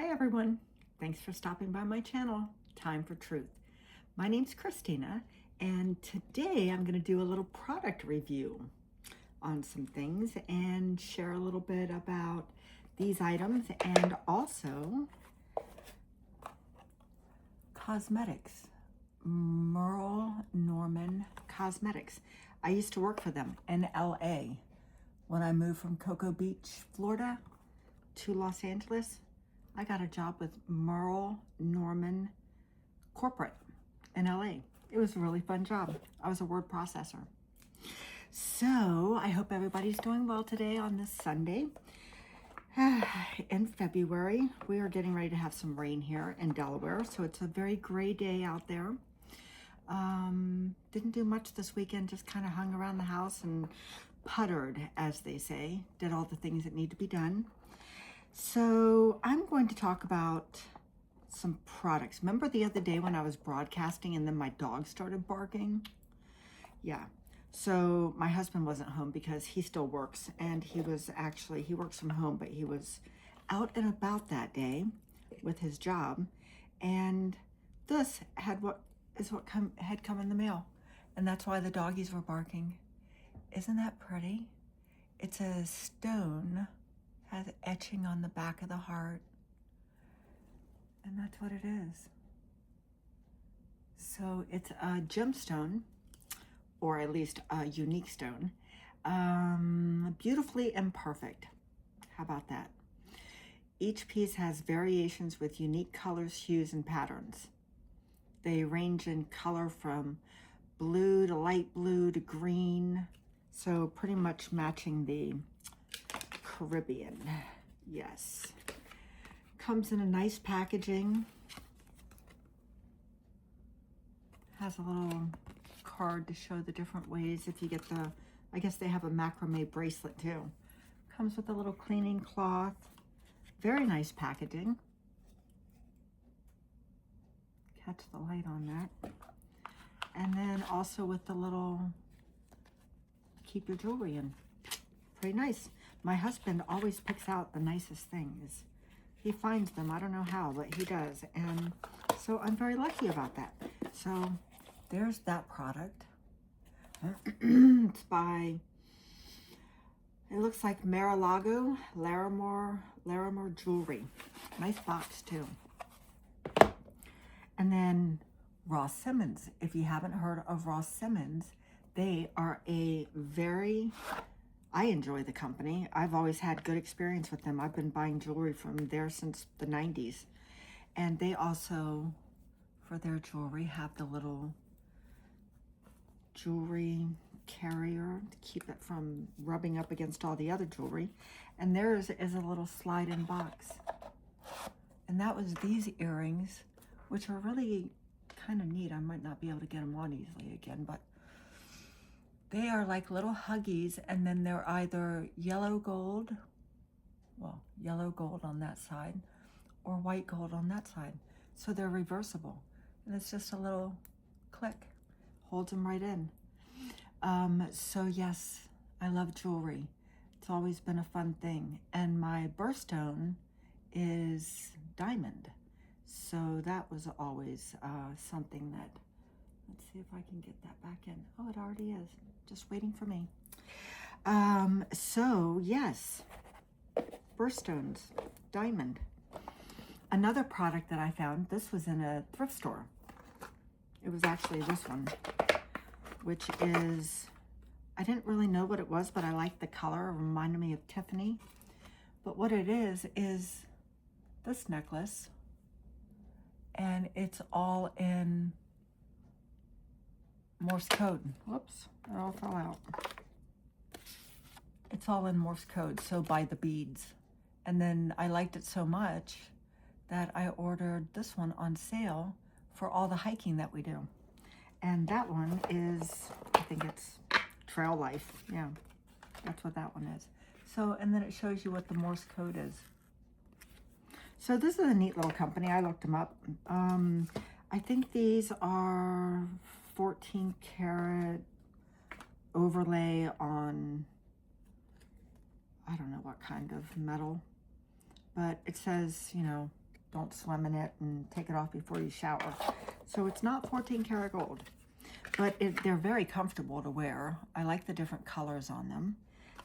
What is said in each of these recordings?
Hi everyone, thanks for stopping by my channel, Time for Truth. My name's Christina, and today I'm going to do a little product review on some things and share a little bit about these items and also cosmetics. Merle Norman Cosmetics. I used to work for them in LA when I moved from Cocoa Beach, Florida to Los Angeles. I got a job with Merle Norman Corporate in LA. It was a really fun job. I was a word processor. So I hope everybody's doing well today on this Sunday. In February, we are getting ready to have some rain here in Delaware, so it's a very gray day out there. Didn't do much this weekend, just kind of hung around the house and puttered, as they say, did all the things that need to be done. So I'm going to talk about some products. Remember the other day when I was broadcasting and then my dog started barking? Yeah. So my husband wasn't home because he still works, and he works from home, but he was out and about that day with his job, and this had had come in the mail, and that's why the doggies were barking. Isn't that pretty? It's a stone, has etching on the back of the heart, and that's what it is. So it's a gemstone, or at least a unique stone, beautifully imperfect. How about that? Each piece has variations with unique colors, hues, and patterns. They range in color from blue to light blue to green, so pretty much matching the Caribbean. Yes. Comes in a nice packaging. Has a little card to show the different ways if you get the, I guess they have a macrame bracelet too. Comes with a little cleaning cloth. Very nice packaging. Catch the light on that. And then also with the little keep your jewelry in. Pretty nice. My husband always picks out the nicest things. He finds them. I don't know how, but he does. And so I'm very lucky about that. So there's that product. It's by, it looks like Mar-a-Lago, Larimore Jewelry. Nice box too. And then Ross Simmons. If you haven't heard of Ross Simmons, they are I enjoy the company. I've always had good experience with them. I've been buying jewelry from there since the 90s. And they also, for their jewelry, have the little jewelry carrier to keep it from rubbing up against all the other jewelry. And theirs is a little slide-in box. And that was these earrings, which are really kind of neat. I might not be able to get them on easily again, but they are like little huggies, and then they're either yellow gold on that side, or white gold on that side. So they're reversible, and it's just a little click, holds them right in. So yes, I love jewelry. It's always been a fun thing, and my birthstone is diamond. So that was always something that, let's see if I can get that back in. Oh, it already is, just waiting for me. So yes, birthstones, diamond. Another product that I found, this was in a thrift store. It was actually this one, which is, I didn't really know what it was, but I liked the color. It reminded me of Tiffany. But what it is this necklace, and it's all in Morse code. Whoops, it all fell out. It's all in Morse code, so by the beads. And then I liked it so much that I ordered this one on sale for all the hiking that we do. And that one is, I think it's Trail Life. Yeah, that's what that one is. So, and then it shows you what the Morse code is. So this is a neat little company. I looked them up. I think these are 14 karat overlay on, I don't know what kind of metal, but it says, you know, don't swim in it and take it off before you shower. So it's not 14 karat gold, but they're very comfortable to wear. I like the different colors on them.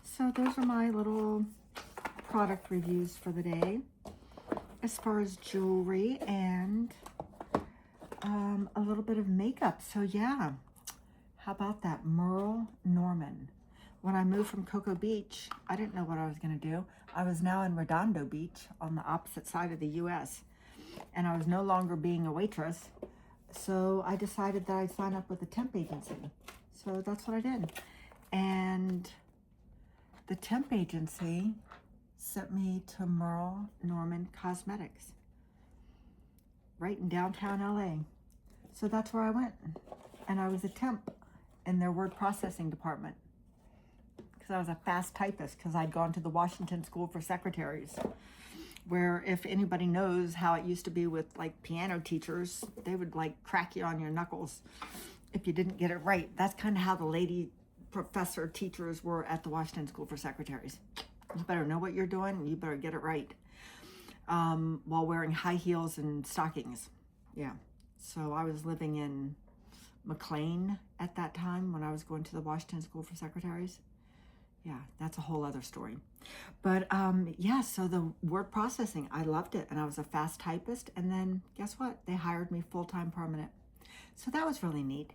So those are my little product reviews for the day. As far as jewelry and a little bit of makeup. So yeah, how about that? Merle Norman. When I moved from Cocoa Beach, I didn't know what I was going to do. I was now in Redondo Beach on the opposite side of the U.S. And I was no longer being a waitress. So I decided that I'd sign up with a temp agency. So that's what I did. And the temp agency sent me to Merle Norman Cosmetics, right in downtown LA. So that's where I went. And I was a temp in their word processing department, because I was a fast typist, because I'd gone to the Washington School for Secretaries, where if anybody knows how it used to be with like piano teachers, they would like crack you on your knuckles if you didn't get it right. That's kind of how the lady professor teachers were at the Washington School for Secretaries. You better know what you're doing, and you better get it right, while wearing high heels and stockings. Yeah. So I was living in McLean at that time when I was going to the Washington School for Secretaries. Yeah, that's a whole other story. But yeah, so the word processing, I loved it. And I was a fast typist. And then guess what? They hired me full-time permanent. So that was really neat.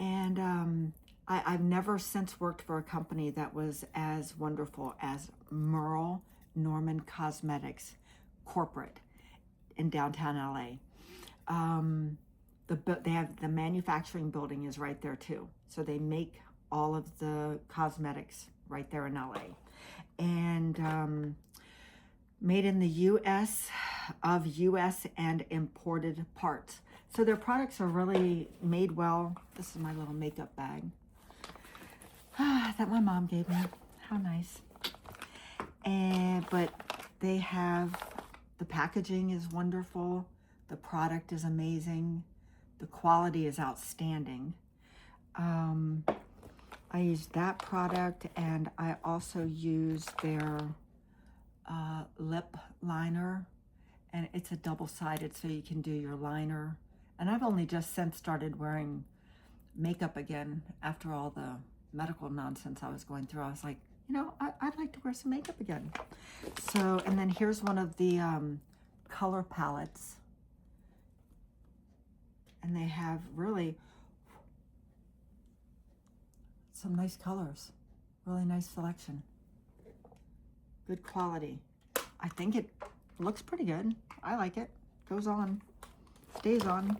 And I've never since worked for a company that was as wonderful as Merle Norman Cosmetics corporate in downtown LA. They have the manufacturing building is right there too. So they make all of the cosmetics right there in LA. And made in the US of US and imported parts. So their products are really made well. This is my little makeup bag that my mom gave me. How nice. But they have, the packaging is wonderful. The product is amazing. The quality is outstanding. I use that product, and I also use their lip liner, and it's a double-sided, so you can do your liner. And I've only just since started wearing makeup again after all the medical nonsense I was going through. I was like, you know, I'd like to wear some makeup again. So, and then here's one of the color palettes. And they have really some nice colors. Really nice selection. Good quality. I think it looks pretty good. I like it. Goes on. Stays on.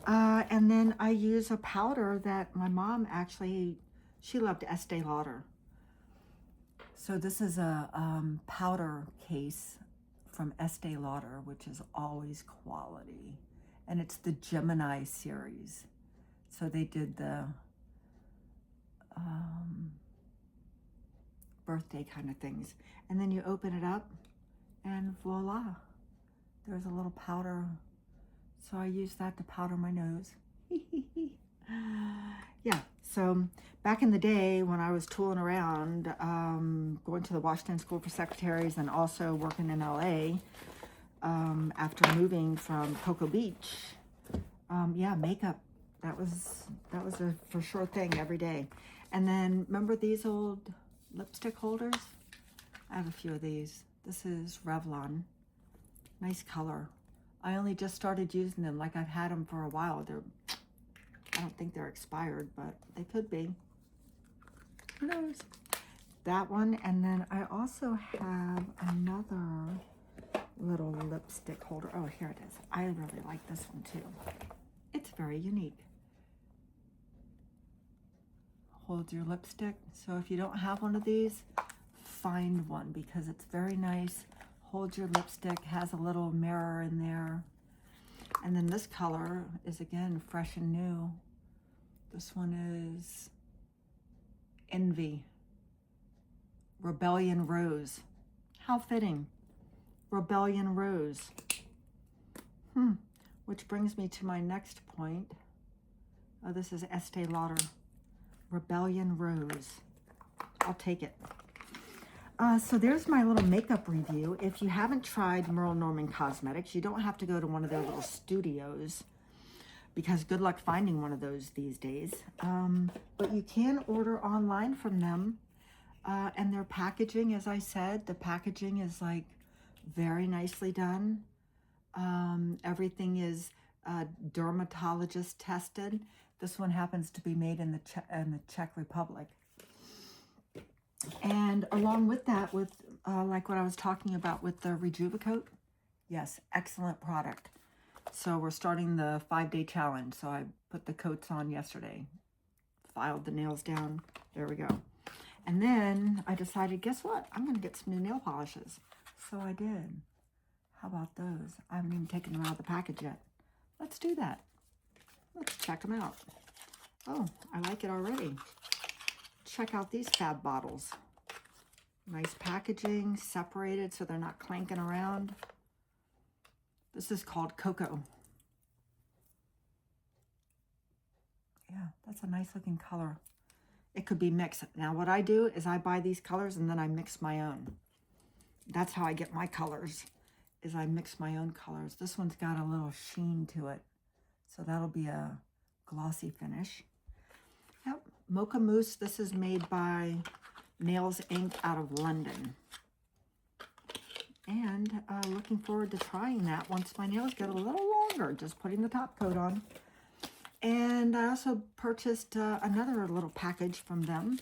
And then I use a powder that my mom actually, she loved Estee Lauder. So this is a powder case from Estee Lauder, which is always quality. And it's the Gemini series. So they did the birthday kind of things. And then you open it up and voila, there's a little powder. So I use that to powder my nose. Yeah, so back in the day when I was tooling around, going to the Washington School for Secretaries and also working in LA, after moving from Cocoa Beach, yeah, makeup, that was a for sure thing every day. And then remember these old lipstick holders? I have a few of these. This is Revlon. Nice color. I only just started using them. Like, I've had them for a while. I don't think they're expired, but they could be. Who knows? That one. And then I also have another little lipstick holder. Oh, here it is. I really like this one too. It's very unique. Hold your lipstick. So if you don't have one of these, find one, because it's very nice. Hold your lipstick, has a little mirror in there. And then this color is again fresh and new. This one is Envy, Rebellion Rose. How fitting. Rebellion Rose. Which brings me to my next point. Oh, this is Estee Lauder. Rebellion Rose. I'll take it. So there's my little makeup review. If you haven't tried Merle Norman Cosmetics, you don't have to go to one of their little studios, because good luck finding one of those these days. But you can order online from them. And their packaging, as I said, the packaging is like very nicely done. Everything is dermatologist tested. This one happens to be made in the Czech Republic. And along with that, with like what I was talking about with the Rejuvicoat, yes, excellent product. So we're starting the 5-day challenge. So I put the coats on yesterday, filed the nails down. There we go. And then I decided, guess what? I'm going to get some new nail polishes. So I did. How about those? I haven't even taken them out of the package yet. Let's do that. Let's check them out. Oh, I like it already. Check out these fab bottles. Nice packaging, separated so they're not clanking around. This is called Cocoa. Yeah, that's a nice looking color. It could be mixed. Now what I do is I buy these colors and then I mix my own. That's how I get my colors, is I mix my own colors. This one's got a little sheen to it, so that'll be a glossy finish. Yep, Mocha Mousse. This is made by Nails Inc. out of London. And looking forward to trying that once my nails get a little longer, just putting the top coat on. And I also purchased another little package from them.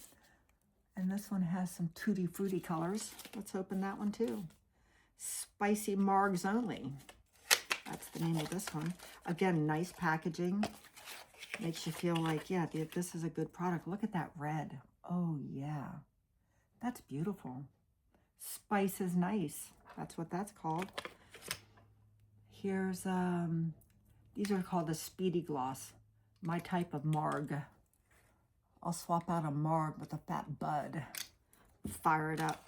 And this one has some Tutti Frutti colors. Let's open that one too. Spicy Margs Only. That's the name of this one. Again, nice packaging. Makes you feel like, yeah, this is a good product. Look at that red. Oh, yeah. That's beautiful. Spice is nice. That's what that's called. Here's, these are called the Speedy Gloss. My type of marg. I'll swap out a marg with a fat bud. Fire it up.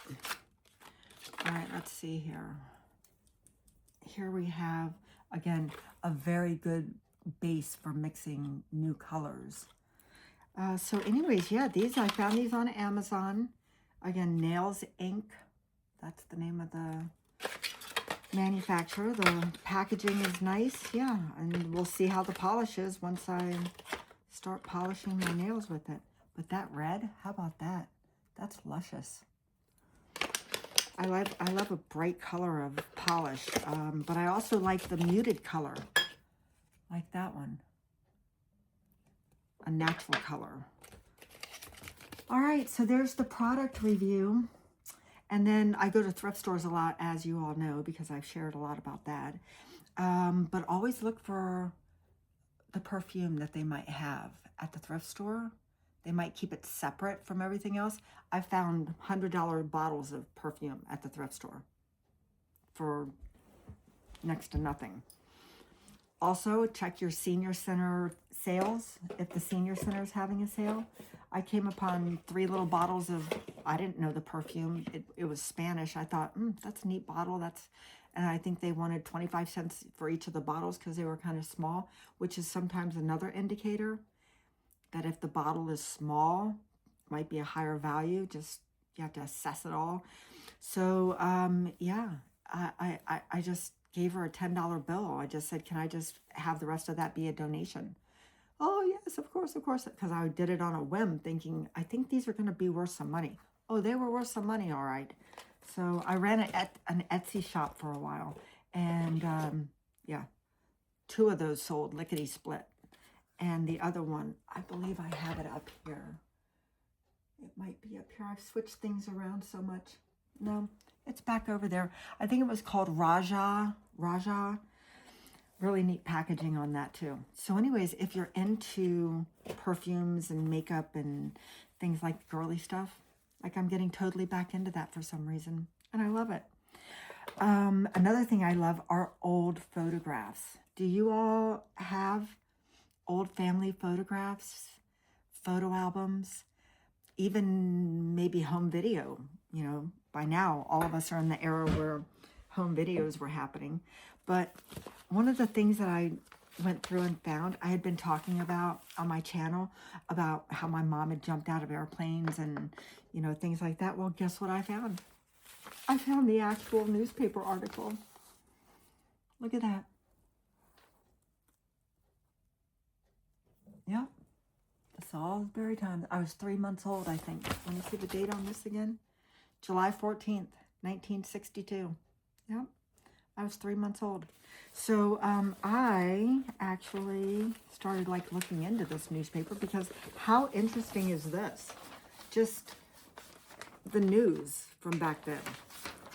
All right, let's see here. Here we have, again, a very good base for mixing new colors. So anyways, yeah, I found these on Amazon. Again, Nails Inc. That's the name of the manufacturer. The packaging is nice, yeah, and we'll see how the polish is once I start polishing my nails with it. But that red, how about that? That's luscious. I love a bright color of polish, but I also like the muted color, like that one, a natural color. All right, so there's the product review. And then I go to thrift stores a lot, as you all know, because I've shared a lot about that. But always look for the perfume that they might have at the thrift store. They might keep it separate from everything else. I found $100 bottles of perfume at the thrift store for next to nothing. Also, check your senior center sales, if the senior center is having a sale. I came upon 3 little bottles of, I didn't know the perfume. It was Spanish. I thought, that's a neat bottle. And I think they wanted 25 cents for each of the bottles because they were kind of small, which is sometimes another indicator that if the bottle is small, might be a higher value. Just, you have to assess it all. So, yeah, I just gave her a $10 bill. I just said, can I just have the rest of that be a donation? Oh, yes, of course, because I did it on a whim thinking, I think these are going to be worth some money. Oh, they were worth some money, all right. So I ran an Etsy shop for a while, and yeah, 2 of those sold lickety-split. And the other one, I believe I have it up here. It might be up here. I've switched things around so much. No, it's back over there. I think it was called Raja. Really neat packaging on that too. So anyways, if you're into perfumes and makeup and things like girly stuff, like I'm getting totally back into that for some reason, and I love it. Another thing I love are old photographs. Do you all have old family photographs, photo albums, even maybe home video? You know, by now, all of us are in the era where home videos were happening. But one of the things that I went through and found, I had been talking about on my channel about how my mom had jumped out of airplanes and, you know, things like that. Well, guess what I found? I found the actual newspaper article. Look at that. Yep. The Salisbury Times. I was 3 months old, I think. Let me see the date on this again. July 14th, 1962. Yep. I was 3 months old. So I actually started like looking into this newspaper because how interesting is this? Just the news from back then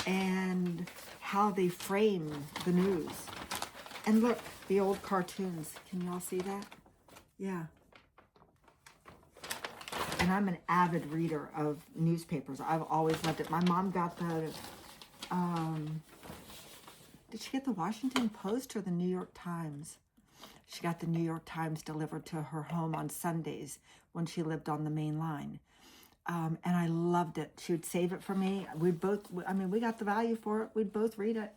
and how they frame the news. And look, the old cartoons. Can y'all see that? Yeah. And I'm an avid reader of newspapers. I've always loved it. My mom got the, did she get the Washington Post or the New York Times? She got the New York Times delivered to her home on Sundays when she lived on the main line. And I loved it. She would save it for me. We'd both, I mean, we got the value for it. We'd both read it.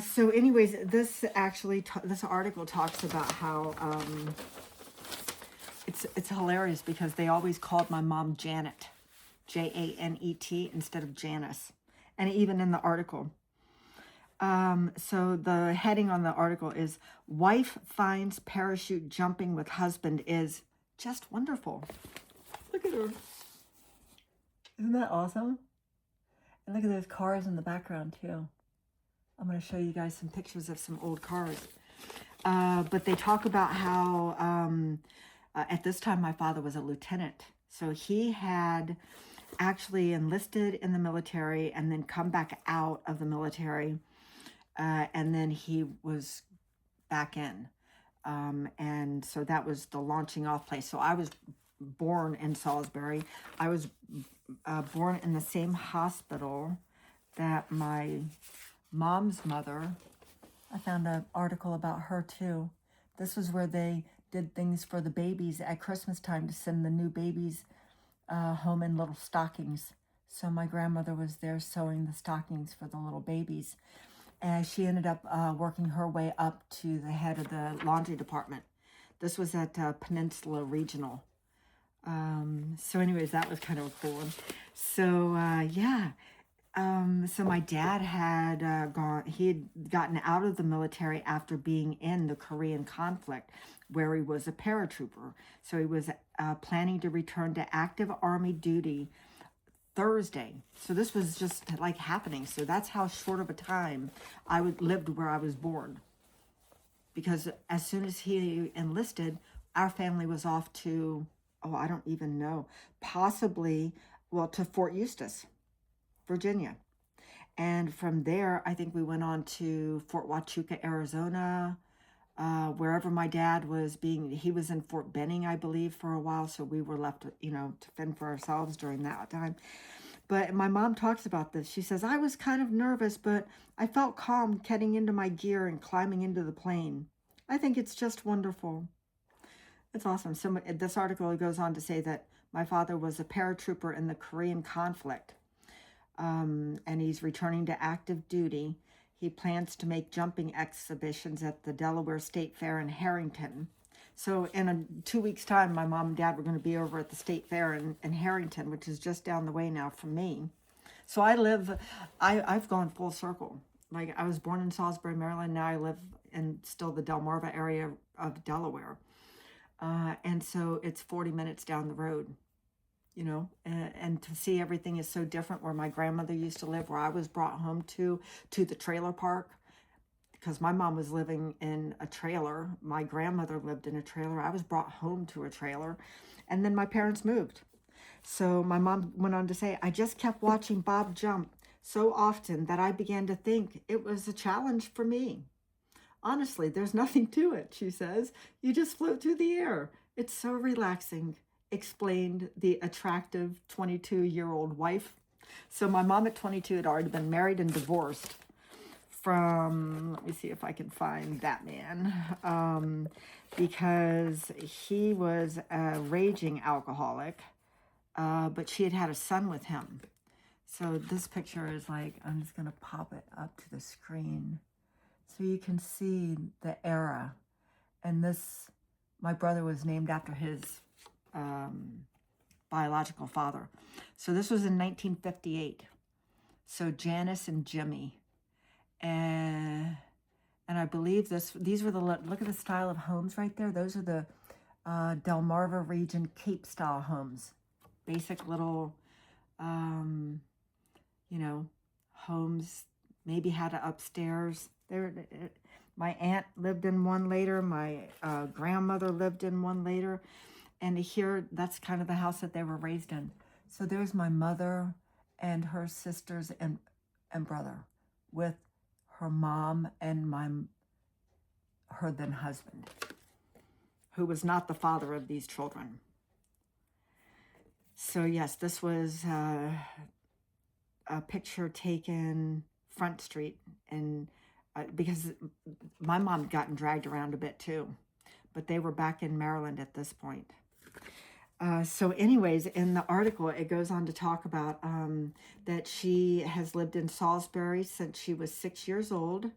So anyways, this actually, this article talks about how, it's hilarious because they always called my mom Janet, Janet, instead of Janice. And even in the article. So the heading on the article is, Wife Finds Parachute Jumping with Husband is Just Wonderful. Look at her. Isn't that awesome? And look at those cars in the background too. I'm going to show you guys some pictures of some old cars. But they talk about how at this time my father was a lieutenant. So he had actually enlisted in the military and then come back out of the military. And then he was back in. And so that was the launching off place. So I was born in Salisbury. I was born in the same hospital that my mom's mother, I found an article about her too. This was where they did things for the babies at Christmas time to send the new babies home in little stockings. So my grandmother was there sewing the stockings for the little babies. And she ended up working her way up to the head of the laundry department. This was at Peninsula Regional. So anyways, that was kind of a cool one. So yeah. So my dad had he had gotten out of the military after being in the Korean conflict, where he was a paratrooper. So he was planning to return to active Army duty Thursday. So this was just like happening. So that's how short of a time I lived where I was born. Because as soon as he enlisted, our family was off to, oh, I don't even know, possibly, well, to Fort Eustis, Virginia. And from there, I think we went on to Fort Huachuca, Arizona, wherever my dad was he was in Fort Benning, I believe, for a while. So we were left, to fend for ourselves during that time. But my mom talks about this. She says, I was kind of nervous, but I felt calm getting into my gear and climbing into the plane. I think it's just wonderful. It's awesome. So this article goes on to say that my father was a paratrooper in the Korean conflict. And he's returning to active duty. He plans to make jumping exhibitions at the Delaware State Fair in Harrington. So in 2 weeks' time, my mom and dad were going to be over at the State Fair in Harrington, which is just down the way now from me. So I've gone full circle. Like, I was born in Salisbury, Maryland. Now I live in still the Delmarva area of Delaware. And so it's 40 minutes down the road. And to see everything is so different where my grandmother used to live, where I was brought home to the trailer park, because my mom was living in a trailer. My grandmother lived in a trailer. I was brought home to a trailer, and then my parents moved. So my mom went on to say, I just kept watching Bob jump so often that I began to think it was a challenge for me. Honestly, there's nothing to it, she says. You just float through the air. It's so relaxing, explained the attractive 22-year-old wife. So my mom at 22 had already been married and divorced from, let me see if I can find that man, because he was a raging alcoholic, but she had had a son with him. So this picture is like, I'm just going to pop it up to the screen so you can see the era. And this, my brother was named after his biological father. So this was in 1958. So Janice and Jimmy. And I believe these were look at the style of homes right there. Those are the Delmarva region Cape style homes. Basic little, you know, homes. Maybe had an upstairs. My aunt lived in one later. My grandmother lived in one later. And here, that's kind of the house that they were raised in. So there's my mother and her sisters and brother with her mom and her then husband, who was not the father of these children. So yes, this was a picture taken Front Street, and because my mom had gotten dragged around a bit too, but they were back in Maryland at this point. So anyways, in the article, it goes on to talk about that she has lived in Salisbury since she was 6 years old,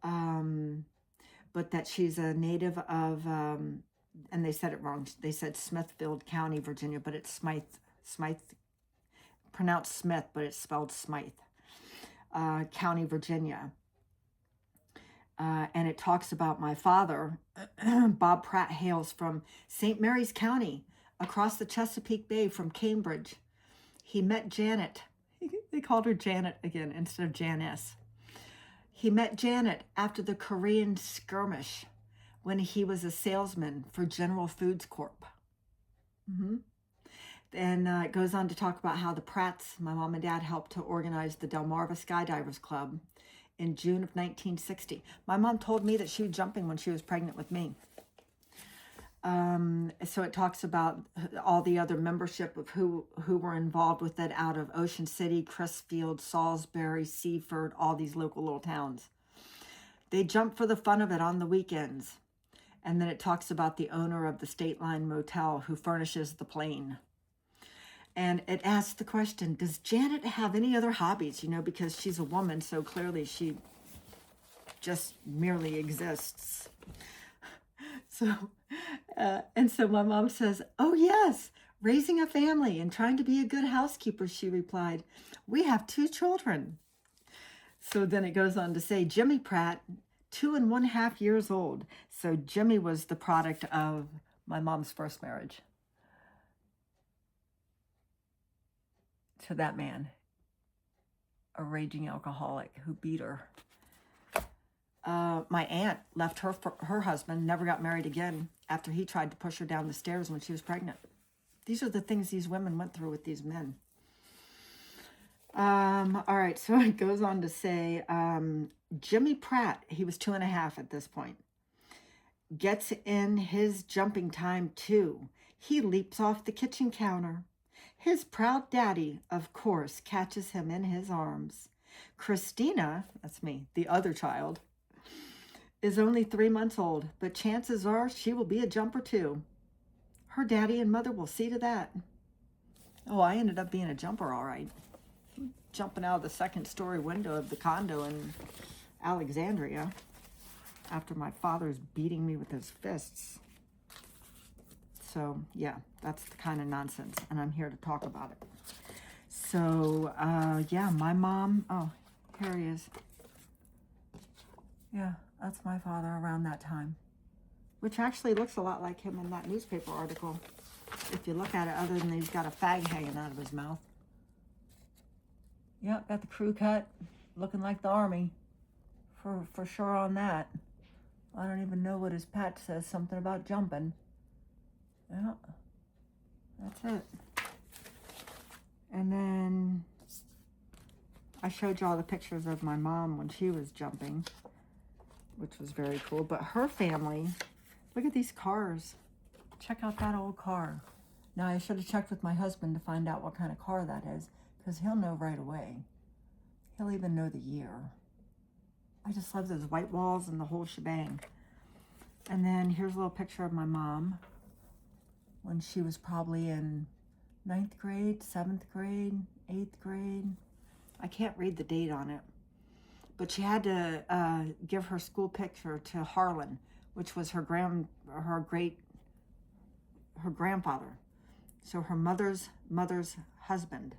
but that she's a native of, and they said it wrong, they said Smithfield County, Virginia, but it's Smythe, pronounced Smith, but it's spelled Smythe, County, Virginia. And it talks about my father, Bob Pratt, hails from St. Mary's County, across the Chesapeake Bay from Cambridge. He met Janet. They called her Janet again instead of Janice. He met Janet after the Korean skirmish when he was a salesman for General Foods Corp. And it goes on to talk about how the Pratts, my mom and dad, helped to organize the Delmarva Skydivers Club in June of 1960. My mom told me that she was jumping when she was pregnant with me. So it talks about all the other membership of who were involved with it out of Ocean City, Crestfield, Salisbury, Seaford, all these local little towns. They jump for the fun of it on the weekends. And then it talks about the owner of the State Line Motel who furnishes the plane. And it asks the question, does Janet have any other hobbies? You know, because she's a woman, so clearly she just merely exists. So, and so my mom says, oh yes, raising a family and trying to be a good housekeeper, she replied. We have 2 children. So then it goes on to say, Jimmy Pratt, 2½ years old. So Jimmy was the product of my mom's first marriage to that man, a raging alcoholic who beat her. My aunt left her husband, never got married again after he tried to push her down the stairs when she was pregnant. These are the things these women went through with these men. All right, so it goes on to say, Jimmy Pratt, he was 2½ at this point, gets in his jumping time too. He leaps off the kitchen counter. His proud daddy, of course, catches him in his arms. Christina, that's me, the other child, is only 3 months old, but chances are she will be a jumper too. Her daddy and mother will see to that. Oh, I ended up being a jumper, all right. Jumping out of the 2nd-story window of the condo in Alexandria after my father's beating me with his fists. So, yeah, that's the kind of nonsense, and I'm here to talk about it. So, yeah, my mom, oh, here he is. Yeah, that's my father around that time, which actually looks a lot like him in that newspaper article, if you look at it, other than he's got a fag hanging out of his mouth. Yep, got the crew cut, looking like the Army, for sure on that. I don't even know what his patch says, something about jumping. Yeah, that's it. And then I showed you all the pictures of my mom when she was jumping, which was very cool. But her family, look at these cars. Check out that old car. Now, I should have checked with my husband to find out what kind of car that is, because he'll know right away. He'll even know the year. I just love those white walls and the whole shebang. And then here's a little picture of my mom when she was probably in 9th grade, 7th grade, 8th grade. I can't read the date on it. But she had to give her school picture to Harlan, which was her grandfather. So her mother's husband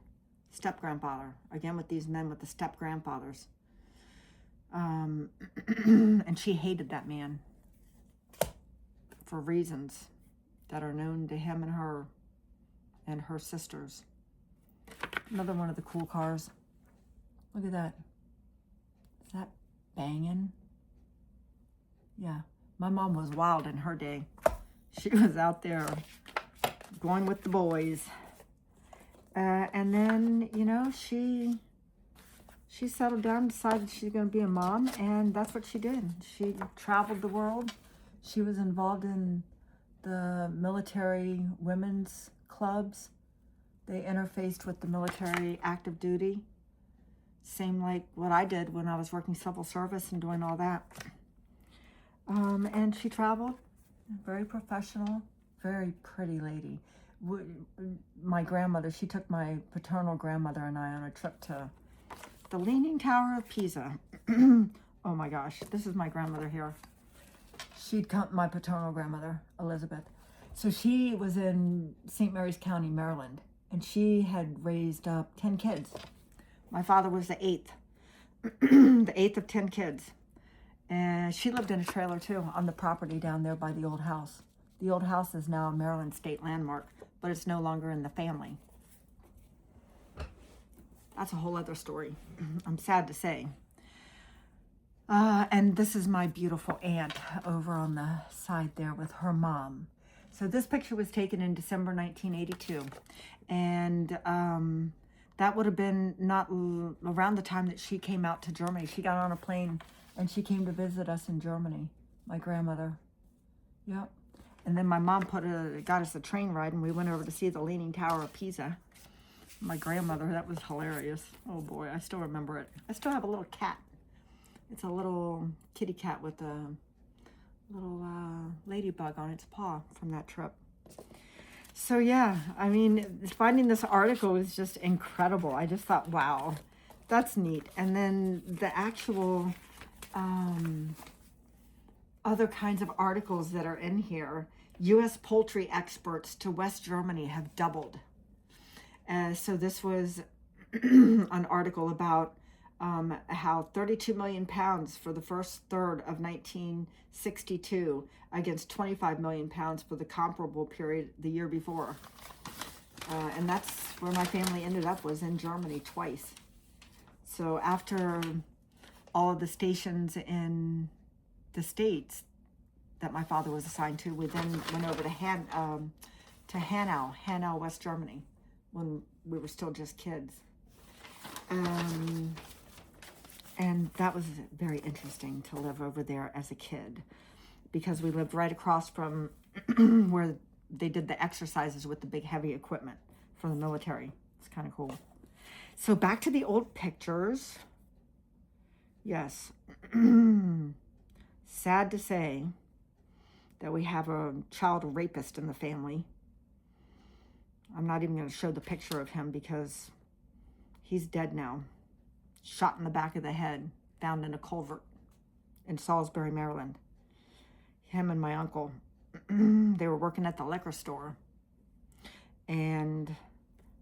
step-grandfather. Again, with these men with the step-grandfathers. And she hated that man for reasons that are known to him and her sisters. Another one of the cool cars. Look at that. Is that banging? Yeah. My mom was wild in her day. She was out there going with the boys. And then, you know, she settled down, decided she's going to be a mom, and that's what she did. She traveled the world. She was involved in the military women's clubs. They interfaced with the military active duty. Same like what I did when I was working civil service and doing all that. And she traveled, very professional, very pretty lady. My grandmother, she took my paternal grandmother and I on a trip to the Leaning Tower of Pisa. Oh my gosh, this is my grandmother here. She'd come, my paternal grandmother, Elizabeth. So she was in St. Mary's County, Maryland, and she had raised up 10 kids. My father was the 8th, the 8th of 10 kids. And she lived in a trailer too on the property down there by the old house. The old house is now a Maryland state landmark, but it's no longer in the family. That's a whole other story. I'm sad to say. And this is my beautiful aunt over on the side there with her mom. So this picture was taken in December 1982. And that would have been not around the time that she came out to Germany. She got on a plane and she came to visit us in Germany, my grandmother. Yep. And then my mom got us a train ride and we went over to see the Leaning Tower of Pisa. My grandmother, that was hilarious. Oh boy, I still remember it. I still have a little cat. It's a little kitty cat with a little ladybug on its paw from that trip. So yeah, I mean, finding this article was just incredible. I just thought, wow, that's neat. And then the actual other kinds of articles that are in here. U.S. poultry exports to West Germany have doubled. So this was an article about how 32 million pounds for the first third of 1962 against 25 million pounds for the comparable period the year before. And that's where my family ended up, was in Germany twice. So after all of the stations in the States that my father was assigned to, we then went over to Hanau, West Germany, when we were still just kids. And that was very interesting to live over there as a kid, because we lived right across from where they did the exercises with the big heavy equipment for the military. It's kind of cool. So back to the old pictures. Yes. Sad to say that we have a child rapist in the family. I'm not even going to show the picture of him because he's dead now. Shot in the back of the head, found in a culvert in Salisbury, Maryland. Him and my uncle, they were working at the liquor store. And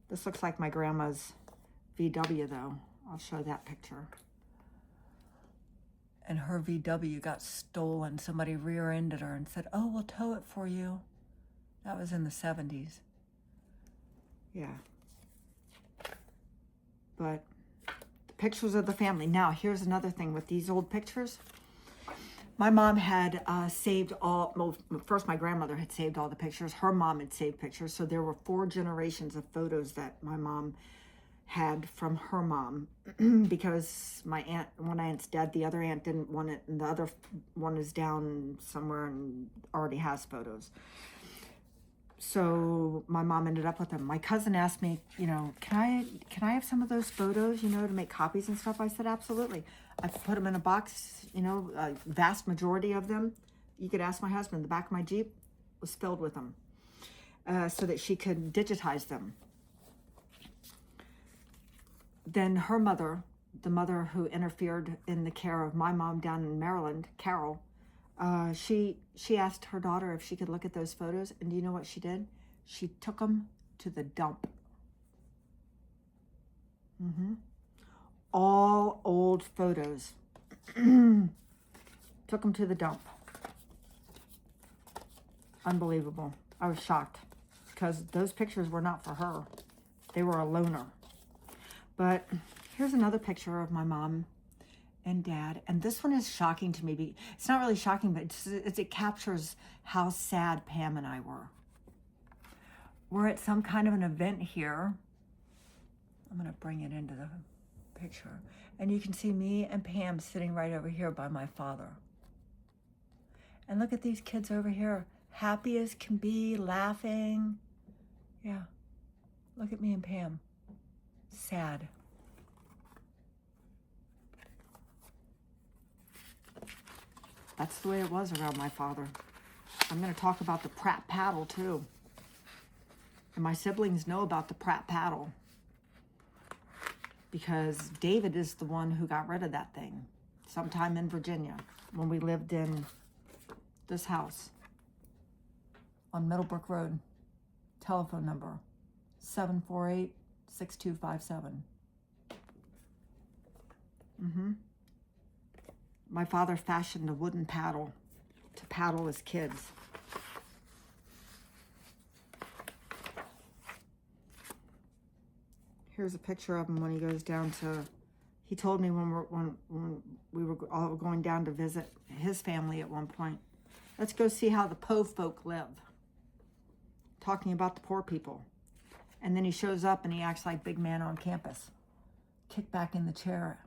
this looks like my grandma's VW though. I'll show that picture. And her VW got stolen. Somebody rear-ended her and said, "Oh, we'll tow it for you." That was in the 70s. Yeah. But the pictures of the family. Now, here's another thing with these old pictures. My mom had saved all, well, first my grandmother had saved all the pictures. Her mom had saved pictures. So there were 4 generations of photos that my mom had from her mom, because one aunt's dead, the other aunt didn't want it, and the other one is down somewhere and already has photos. So my mom ended up with them. My cousin asked me, you know, can I have some of those photos, you know, to make copies and stuff? I said, absolutely. I put them in a box, you know, a vast majority of them. You could ask my husband, the back of my Jeep was filled with them, so that she could digitize them. Then her mother, the mother who interfered in the care of my mom down in Maryland, Carol, she asked her daughter if she could look at those photos, and do you know what she did? She took them to the dump. All old photos. Took them to the dump. Unbelievable. I was shocked because those pictures were not for her. They were a loner. But here's another picture of my mom and dad. And this one is shocking to me. It's not really shocking, but it captures how sad Pam and I were. We're at some kind of an event here. I'm going to bring it into the picture. And you can see me and Pam sitting right over here by my father. And look at these kids over here. Happy as can be, laughing. Yeah. Look at me and Pam. Sad. That's the way it was around my father. I'm going to talk about the Pratt paddle too. And my siblings know about the Pratt paddle because David is the one who got rid of that thing sometime in Virginia when we lived in this house on Middlebrook Road. Telephone number 748-6257. My father fashioned a wooden paddle to paddle his kids. Here's a picture of him when he goes down to, he told me when we were all going down to visit his family at one point, let's go see how the Po folk live. Talking about the poor people. And then he shows up and he acts like big man on campus. Kicked back in the chair.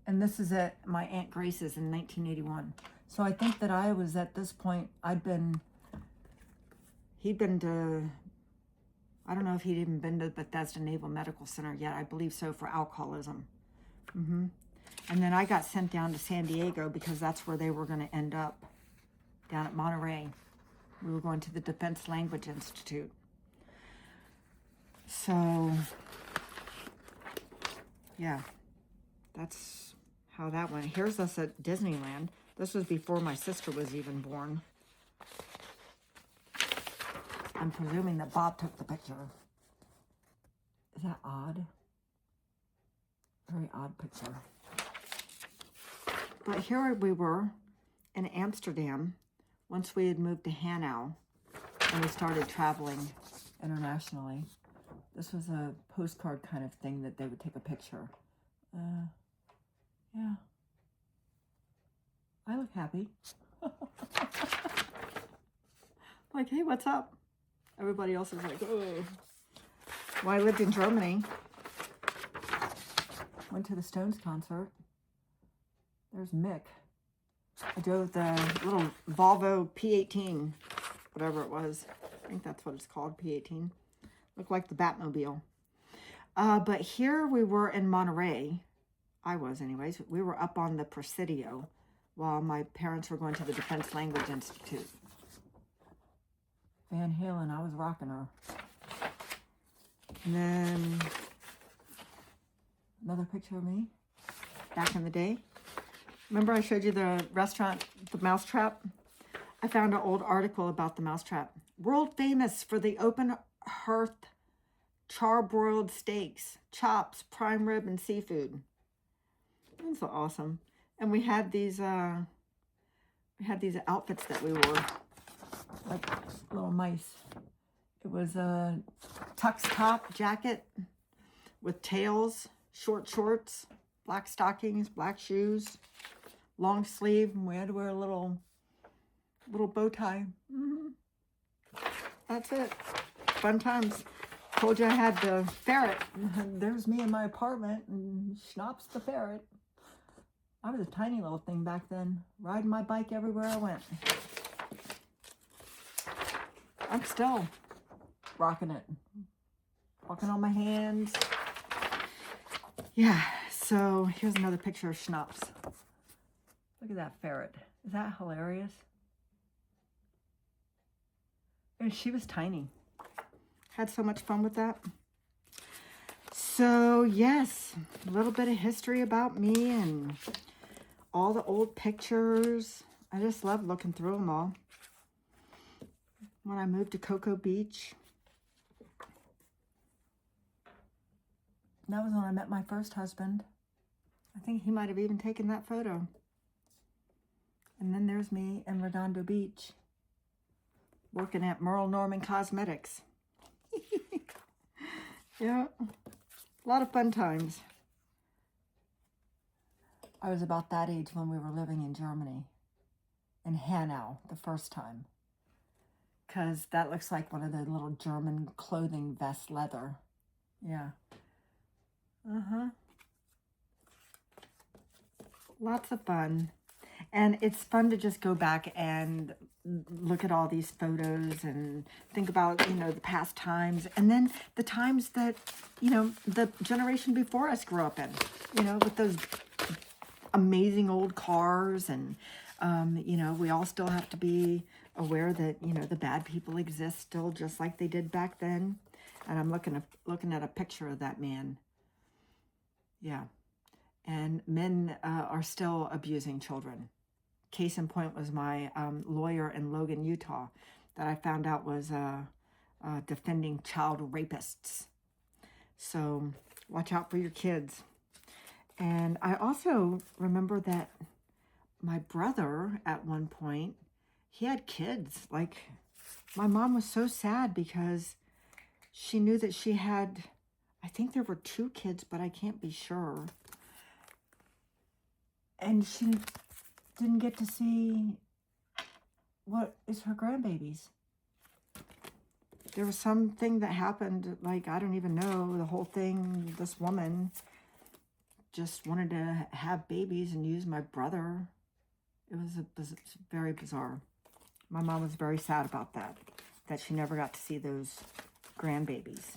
And this is at my Aunt Grace's in 1981. So I think that I was at this point, he'd been to, I don't know if he'd even been to Bethesda Naval Medical Center yet. I believe so, for alcoholism. And then I got sent down to San Diego because that's where they were going to end up, down at Monterey. We were going to the Defense Language Institute. So, yeah, that's how that went. Here's us at Disneyland. This was before my sister was even born. I'm presuming that Bob took the picture. Is that odd? Very odd picture. But here we were in Amsterdam once we had moved to Hanau and we started traveling internationally. This was a postcard kind of thing that they would take a picture. Yeah. I look happy. Like, hey, what's up? Everybody else is like, oh. Well, I lived in Germany. Went to the Stones concert. There's Mick. I drove the little Volvo P18, whatever it was. I think that's what it's called, P18. Looked like the Batmobile. But here we were in Monterey. I was anyways. We were up on the Presidio while my parents were going to the Defense Language Institute. Van Halen, I was rocking her. And then another picture of me back in the day. Remember I showed you the restaurant, the Mousetrap? I found an old article about the Mousetrap. World famous for the open hearth charbroiled steaks, chops, prime rib, and seafood. That's awesome. And we had these outfits that we wore, like little mice. It was a tux top jacket with tails, short shorts, black stockings, black shoes, long sleeve, and we had to wear a little bow tie. That's it. Fun times. Told you I had the ferret. There's me in my apartment, and Schnaps the ferret. I was a tiny little thing back then, riding my bike everywhere I went. I'm still rocking it. Walking on my hands. Yeah, so here's another picture of Schnaps. Look at that ferret. Is that hilarious? And she was tiny. Had so much fun with that. So, yes, a little bit of history about me and all the old pictures. I just love looking through them all. When I moved to Cocoa Beach. That was when I met my first husband. I think he might have even taken that photo. And then there's me in Redondo Beach, working at Merle Norman Cosmetics. Yeah, a lot of fun times. I was about that age when we were living in Germany, in Hanau, the first time. Because that looks like one of the little German clothing vest leather. Yeah. Uh-huh. Lots of fun. And it's fun to just go back and look at all these photos and think about, you know, the past times. And then the times that, you know, the generation before us grew up in, you know, with those amazing old cars. And, you know, we all still have to be aware that, you know, the bad people exist still just like they did back then. And I'm looking at a picture of that man. Yeah. And men are still abusing children. Case in point was my lawyer in Logan, Utah, that I found out was defending child rapists. So watch out for your kids. And I also remember that my brother, at one point, he had kids. Like, my mom was so sad because she knew that she had, I think there were 2 kids, but I can't be sure. And she didn't get to see what is her grandbabies. There was something that happened, like, I don't even know, the whole thing, this woman just wanted to have babies and use my brother. It was very bizarre. My mom was very sad about that she never got to see those grandbabies.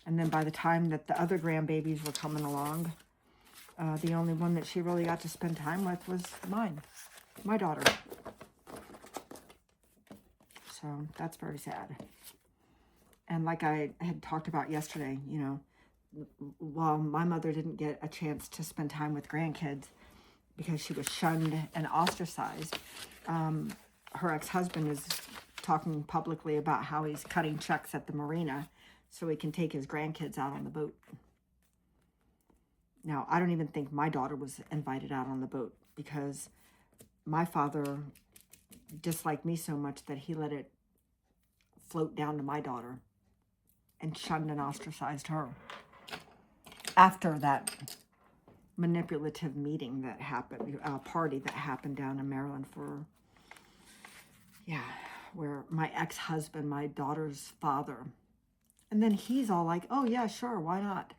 And then by the time that the other grandbabies were coming along, the only one that she really got to spend time with was my daughter. So that's very sad. And like I had talked about yesterday, you know, while my mother didn't get a chance to spend time with grandkids because she was shunned and ostracized, her ex-husband is talking publicly about how he's cutting checks at the marina so he can take his grandkids out on the boat. Now, I don't even think my daughter was invited out on the boat because my father disliked me so much that he let it float down to my daughter and shunned and ostracized her. After that manipulative meeting that happened, party that happened down in Maryland for, yeah, where my ex-husband, my daughter's father, and then he's all like, oh yeah, sure, why not?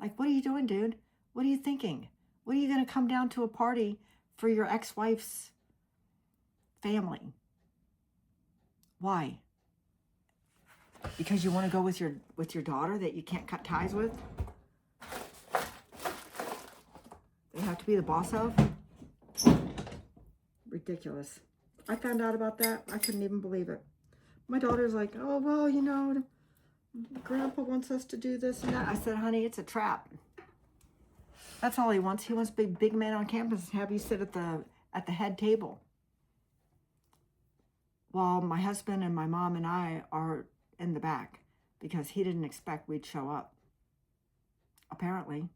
Like, what are you doing, dude? What are you thinking? What are you going to come down to a party for your ex-wife's family? Why? Because you want to go with your daughter that you can't cut ties with? They have to be the boss of? Ridiculous. I found out about that. I couldn't even believe it. My daughter's like, oh, well, you know, Grandpa wants us to do this and that. I said, honey, it's a trap. That's all he wants. He wants to be big man on campus and have you sit at the head table. While my husband and my mom and I are in the back because he didn't expect we'd show up. Apparently,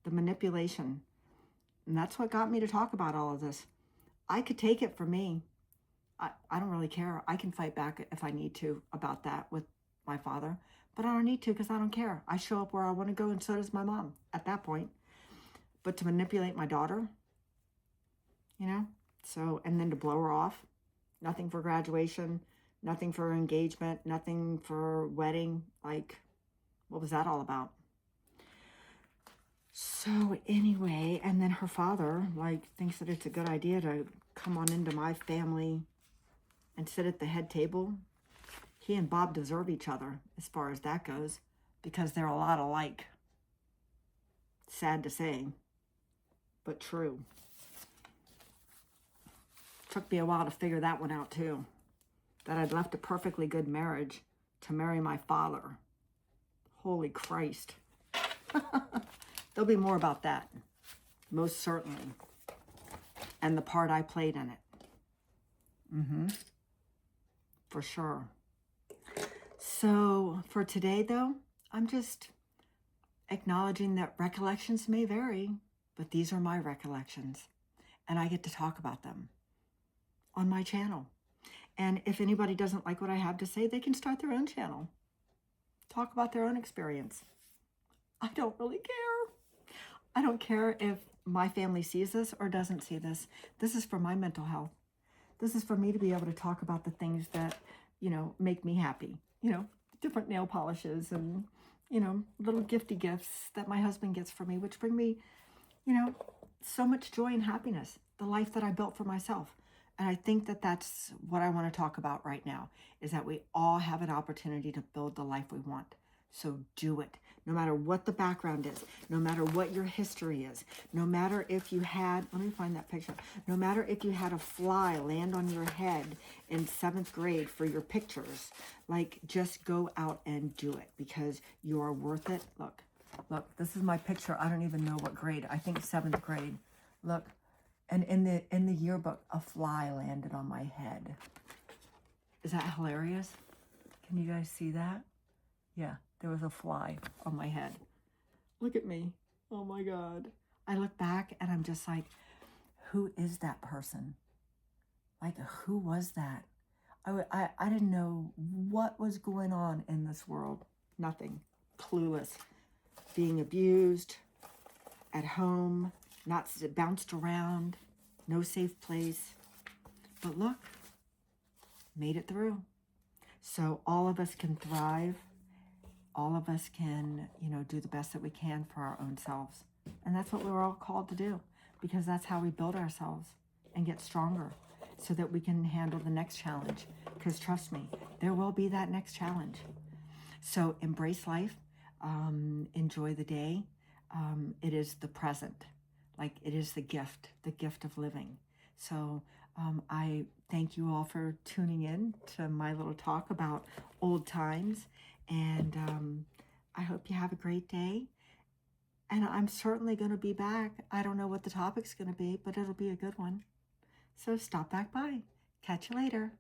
the manipulation. And that's what got me to talk about all of this. I could take it for me. I don't really care. I can fight back if I need to about that with my father. But I don't need to because I don't care. I show up where I want to go and so does my mom at that point. But to manipulate my daughter, you know, so, and then to blow her off, nothing for graduation, nothing for engagement, nothing for wedding, like, what was that all about? So anyway, and then her father, like, thinks that it's a good idea to come on into my family and sit at the head table. He and Bob deserve each other as far as that goes because they're a lot alike. Sad to say, but true. Took me a while to figure that one out too. That I'd left a perfectly good marriage to marry my father. Holy Christ. There'll be more about that. Most certainly. And the part I played in it. For sure. So for today though, acknowledging that recollections may vary, but these are my recollections, and I get to talk about them on my channel. And if anybody doesn't like what I have to say, they can start their own channel. Talk about their own experience. I don't really care. I don't care if my family sees this or doesn't see this. This is for my mental health. This is for me to be able to talk about the things that, make me happy. Different nail polishes and, little gifty gifts that my husband gets for me, which bring me, so much joy and happiness, the life that I built for myself. And I think that that's what I want to talk about right now, is that we all have an opportunity to build the life we want. So do it, no matter what the background is, no matter what your history is, no matter if you had, let me find that picture, no matter if you had a fly land on your head in 7th grade for your pictures, like, just go out and do it, because you are worth it. Look, this is my picture. I don't even know what grade. I think 7th grade. Look. And in the yearbook, a fly landed on my head. Is that hilarious? Can you guys see that? Yeah, there was a fly on my head. Look at me. Oh my God. I look back and I'm just like, who is that person? Like, who was that? I didn't know what was going on in this world. Nothing. Clueless. Being abused at home. Not bounced around, no safe place. But look, made it through. So all of us can thrive. All of us can, do the best that we can for our own selves. And that's what we're all called to do, because that's how we build ourselves and get stronger, so that we can handle the next challenge. Because trust me, there will be that next challenge. So embrace life, enjoy the day. It is the present. Like, it is the gift of living. So I thank you all for tuning in to my little talk about old times. And I hope you have a great day. And I'm certainly going to be back. I don't know what the topic's going to be, but it'll be a good one. So stop back by. Catch you later.